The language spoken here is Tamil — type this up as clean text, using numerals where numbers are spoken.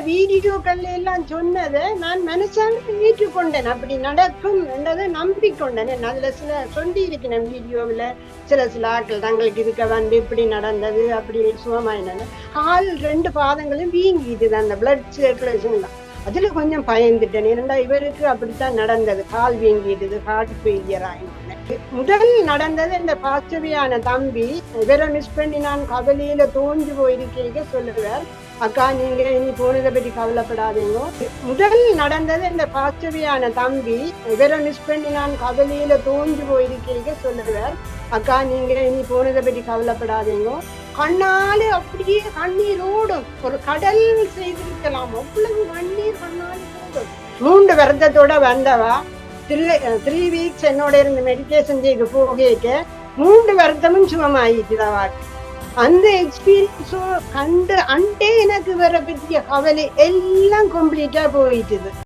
வீடியோக்கள் எல்லாம் சொன்னதை நான் மனசால ஏற்றுக்கொண்டேன். அப்படி நடக்கும் என்றதை நம்பிக்கொண்டேன். நல்ல சில சொல்லி இருக்கிறேன் வீடியோவில். சில ஆட்கள் தங்களுக்கு இருக்க வந்து இப்படி நடந்தது, அப்படி சுகமாயினது. கால் 2 பாதங்களும் வீங்கிட்டுது, அந்த பிளட் சர்க்குலேஷன் தான். அதுல கொஞ்சம் பயந்துட்டேன். ஏன்னா இவருக்கு அப்படித்தான் நடந்தது, கால் வீங்கிடுது, ஹார்ட் ஃபெயிலியர் ஆயினு. முதல் நடந்தது இந்த பாச்சவியான தம்பி இவரை மிஸ் பண்ணி நான் கவலையில தோஞ்சு போயிருக்கீங்க சொல்லுவார். அக்கா நீங்க இனி போனதை பற்றி கவலைப்படாதீங்க. முதல் நடந்தது இந்த பாச்சவியான தம்பி இவரை மிஸ் பண்ணி நான் கவலையில தோஞ்சு போயிருக்கீங்க சொல்லுவார். அக்கா நீங்க இனி போனதை பற்றி கவலைப்படாதீங்க. கண்ணாலே அப்படியே கண்ணீர் ஓடும். ஒரு கடல் செய்திருக்கலாம், அவ்வளவு கண்ணீர் கண்ணாலே ஓடும். 3 வருடத்தோட வந்தவா 3 வீக்ஸ் என்னோட இருந்து மெடிடேஷன் செய்து போக 3 வருடமும் சுகமாயிட்டுதவா. அந்த எக்ஸ்பீரியன்ஸோ கண்டு அண்டே எனக்கு வர பற்றிய கவலை எல்லாம் கம்ப்ளீட்டா போயிட்டுது.